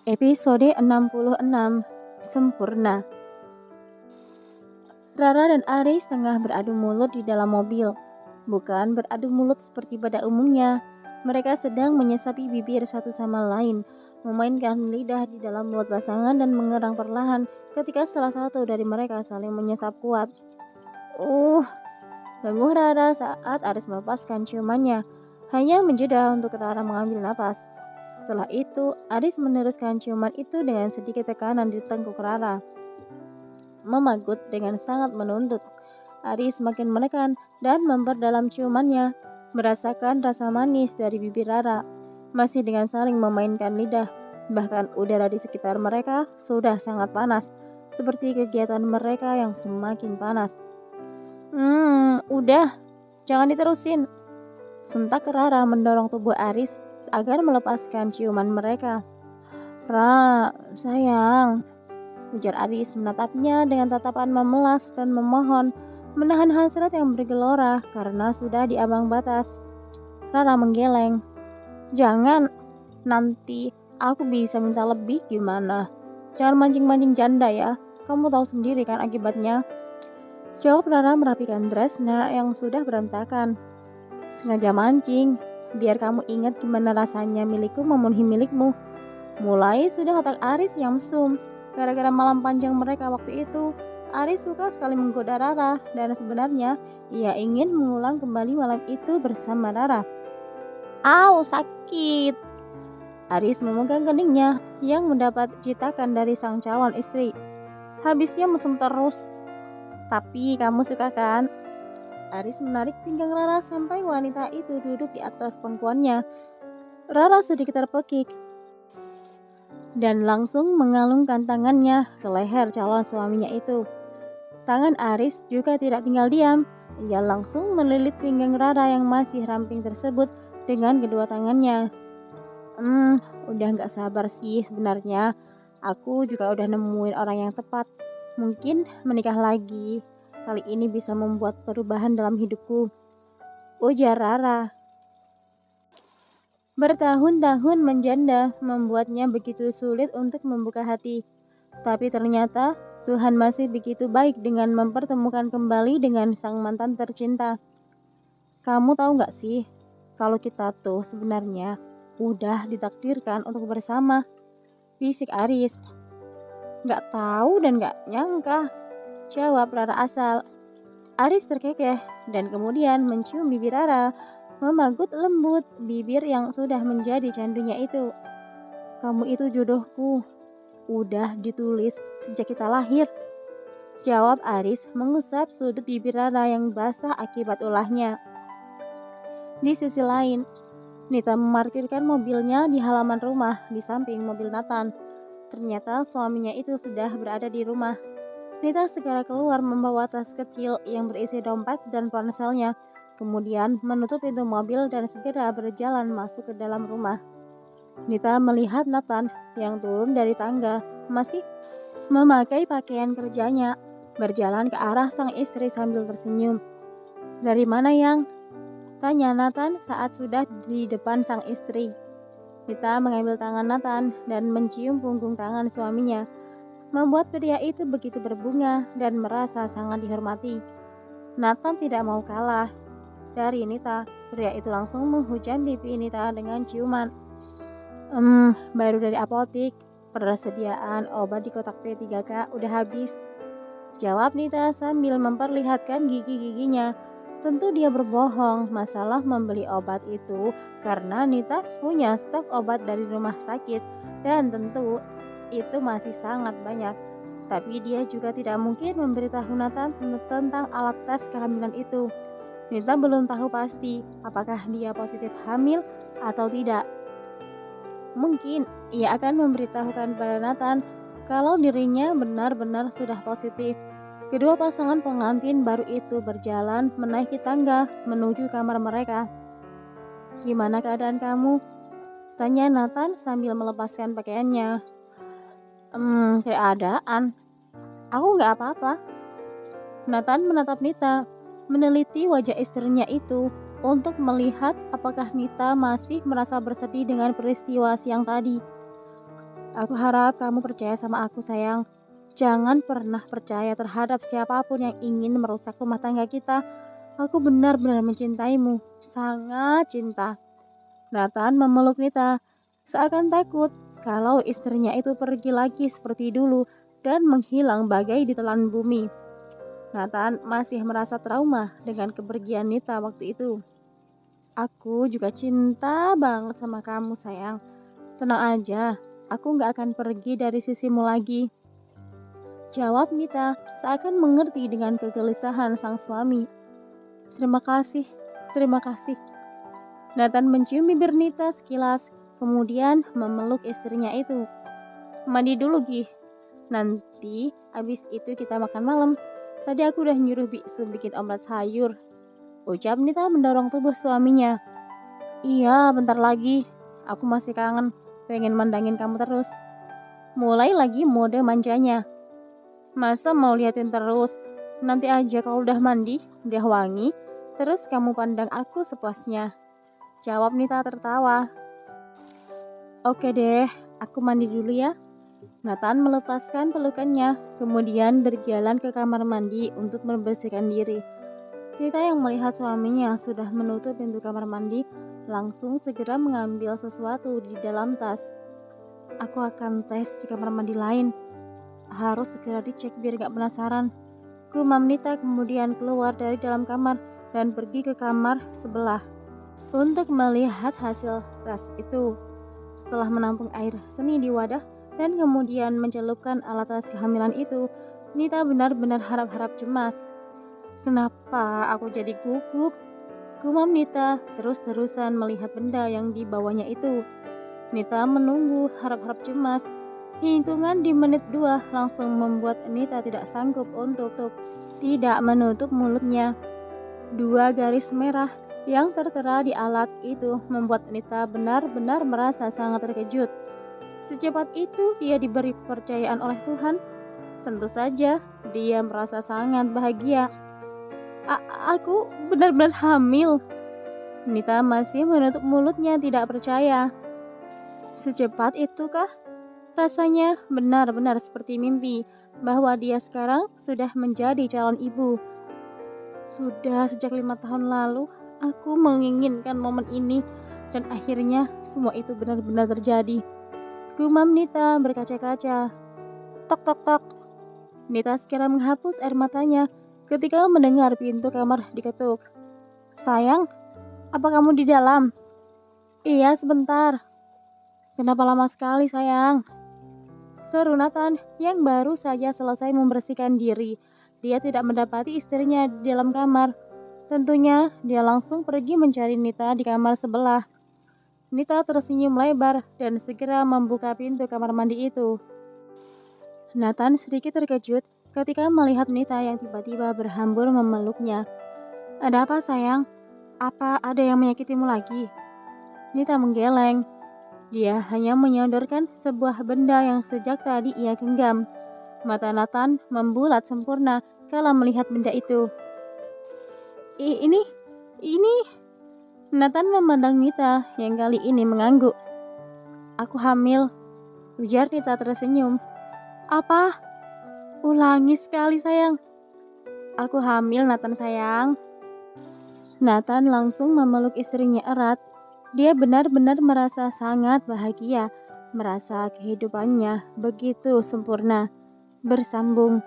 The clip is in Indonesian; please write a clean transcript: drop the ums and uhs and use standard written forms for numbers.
Episode 66 Sempurna. Rara dan Aris tengah beradu mulut di dalam mobil. Bukan beradu mulut seperti pada umumnya. Mereka sedang menyesapi bibir satu sama lain, memainkan lidah di dalam mulut pasangan dan mengerang perlahan ketika salah satu dari mereka saling menyesap kuat. Denguh Rara saat Aris melepaskan ciumannya, hanya menjeda untuk Rara mengambil napas. Setelah itu, Aris meneruskan ciuman itu dengan sedikit tekanan di tengkuk Rara. Memagut dengan sangat menuntut. Aris makin menekan dan memperdalam ciumannya, merasakan rasa manis dari bibir Rara, masih dengan saling memainkan lidah. Bahkan udara di sekitar mereka sudah sangat panas, seperti kegiatan mereka yang semakin panas. Udah, jangan diterusin. Sentak Rara mendorong tubuh Aris agar melepaskan ciuman mereka. Ra, sayang, ujar Aris menatapnya dengan tatapan memelas dan memohon, menahan hasrat yang bergelora karena sudah di ambang batas. Rara menggeleng. Jangan, nanti aku bisa minta lebih gimana? Jangan mancing-mancing janda ya, kamu tahu sendiri kan akibatnya. Jawab Rara merapikan dressnya yang sudah berantakan. Sengaja mancing, biar kamu ingat gimana rasanya milikku memenuhi milikmu. Mulai sudah otak Aris yang mesum. Gara-gara malam panjang mereka waktu itu, Aris suka sekali menggoda Rara dan sebenarnya ia ingin mengulang kembali malam itu bersama Rara. Au, sakit! Aris memegang keningnya yang mendapat citakan dari sang calon istri. Habisnya mesum terus. Tapi kamu suka kan? Aris menarik pinggang Rara sampai wanita itu duduk di atas pangkuannya. Rara sedikit terpekik dan langsung mengalungkan tangannya ke leher calon suaminya itu. Tangan Aris juga tidak tinggal diam. Ia langsung melilit pinggang Rara yang masih ramping tersebut dengan kedua tangannya. Udah gak sabar sih sebenarnya. Aku juga udah nemuin orang yang tepat. Mungkin menikah lagi. Kali ini bisa membuat perubahan dalam hidupku, ujar Rara. Bertahun-tahun menjanda membuatnya begitu sulit untuk membuka hati. Tapi ternyata Tuhan masih begitu baik dengan mempertemukan kembali dengan sang mantan tercinta. Kamu tahu gak sih, kalau kita tuh sebenarnya udah ditakdirkan untuk bersama, bisik Aris. Gak tahu dan gak nyangka, jawab Rara asal. Aris terkekeh dan kemudian mencium bibir Rara, memagut lembut bibir yang sudah menjadi candunya itu. Kamu itu jodohku, udah ditulis sejak kita lahir, jawab Aris mengusap sudut bibir Rara yang basah akibat ulahnya. Di sisi lain, Nita memarkirkan mobilnya di halaman rumah di samping mobil Nathan. Ternyata suaminya itu sudah berada di rumah. Nita segera keluar membawa tas kecil yang berisi dompet dan ponselnya, kemudian menutup pintu mobil dan segera berjalan masuk ke dalam rumah. Nita melihat Nathan yang turun dari tangga, masih memakai pakaian kerjanya, berjalan ke arah sang istri sambil tersenyum. Dari mana, Yang? Tanya Nathan saat sudah di depan sang istri. Nita mengambil tangan Nathan dan mencium punggung tangan suaminya, membuat pria itu begitu berbunga dan merasa sangat dihormati. Nathan tidak mau kalah dari Nita. Pria itu langsung menghujam pipi Nita dengan ciuman. Baru dari apotik, persediaan obat di kotak P3K udah habis, jawab Nita sambil memperlihatkan gigi-giginya. Tentu dia berbohong masalah membeli obat itu karena Nita punya stok obat dari rumah sakit dan tentu itu masih sangat banyak. Tapi dia juga tidak mungkin memberitahu Nathan tentang alat tes kehamilan itu. Nita belum tahu pasti apakah dia positif hamil atau tidak. Mungkin ia akan memberitahukan pada Nathan kalau dirinya benar-benar sudah positif. Kedua pasangan pengantin baru itu berjalan menaiki tangga menuju kamar mereka. Gimana keadaan kamu? Tanya Nathan sambil melepaskan pakaiannya. Keadaan? Aku gak apa-apa. Nathan menatap Nita, meneliti wajah istrinya itu untuk melihat apakah Nita masih merasa bersedih dengan peristiwa siang tadi. Aku harap kamu percaya sama aku, sayang. Jangan pernah percaya terhadap siapapun yang ingin merusak rumah tangga kita. Aku benar-benar mencintaimu, sangat cinta. Nathan memeluk Nita, seakan takut kalau istrinya itu pergi lagi seperti dulu dan menghilang bagai ditelan bumi. Nathan masih merasa trauma dengan kepergian Nita waktu itu. Aku juga cinta banget sama kamu, sayang. Tenang aja, aku gak akan pergi dari sisimu lagi. Jawab Nita, seakan mengerti dengan kegelisahan sang suami. Terima kasih, terima kasih. Nathan mencium bibir Nita sekilas, kemudian memeluk istrinya itu. Mandi dulu, Gih. Nanti abis itu kita makan malam. Tadi aku udah nyuruh Biksu bikin omelet sayur. Ucap Nita mendorong tubuh suaminya. Iya, bentar lagi. Aku masih kangen, pengen mandangin kamu terus. Mulai lagi mode manjanya. Masa mau liatin terus? Nanti aja kalau udah mandi, udah wangi, terus kamu pandang aku sepuasnya. Jawab Nita tertawa. Oke deh, aku mandi dulu ya. Nathan melepaskan pelukannya, kemudian berjalan ke kamar mandi untuk membersihkan diri. Nita yang melihat suaminya sudah menutup pintu kamar mandi, langsung segera mengambil sesuatu di dalam tas. Aku akan tes di kamar mandi lain. Harus segera dicek biar gak penasaran. Gumam Nita kemudian keluar dari dalam kamar dan pergi ke kamar sebelah untuk melihat hasil tes itu. Setelah menampung air seni di wadah dan kemudian mencelupkan alat tes kehamilan itu, Nita benar-benar harap-harap cemas. Kenapa aku jadi gugup? Gumam Nita terus-terusan melihat benda yang dibawanya itu. Nita menunggu harap-harap cemas. Hitungan di menit 2 langsung membuat Nita tidak sanggup untuk tidak menutup mulutnya. 2 garis merah yang tertera di alat itu membuat Nita benar-benar merasa sangat terkejut. Secepat itu dia diberi kepercayaan oleh Tuhan. Tentu saja dia merasa sangat bahagia. Aku benar-benar hamil. Nita masih menutup mulutnya tidak percaya. Secepat itukah? Rasanya benar-benar seperti mimpi bahwa dia sekarang sudah menjadi calon ibu. Sudah sejak 5 tahun lalu, aku menginginkan momen ini dan akhirnya semua itu benar-benar terjadi. Gumam Nita berkaca-kaca. Tok tok tok. Nita segera menghapus air matanya ketika mendengar pintu kamar diketuk. Sayang, apa kamu di dalam? Iya, sebentar. Kenapa lama sekali, sayang? Seru Nathan yang baru saja selesai membersihkan diri. Dia tidak mendapati istrinya di dalam kamar. Tentunya dia langsung pergi mencari Nita di kamar sebelah. Nita tersenyum lebar dan segera membuka pintu kamar mandi itu. Nathan sedikit terkejut ketika melihat Nita yang tiba-tiba berhambur memeluknya. Ada apa, sayang? Apa ada yang menyakitimu lagi? Nita menggeleng. Dia hanya menyodorkan sebuah benda yang sejak tadi ia genggam. Mata Nathan membulat sempurna kala melihat benda itu. Ini. Nathan memandang Nita yang kali ini mengangguk. Aku hamil, ujar Nita tersenyum. Apa? Ulangi sekali, sayang. Aku hamil, Nathan sayang. Nathan langsung memeluk istrinya erat. Dia benar-benar merasa sangat bahagia, merasa kehidupannya begitu sempurna, bersambung.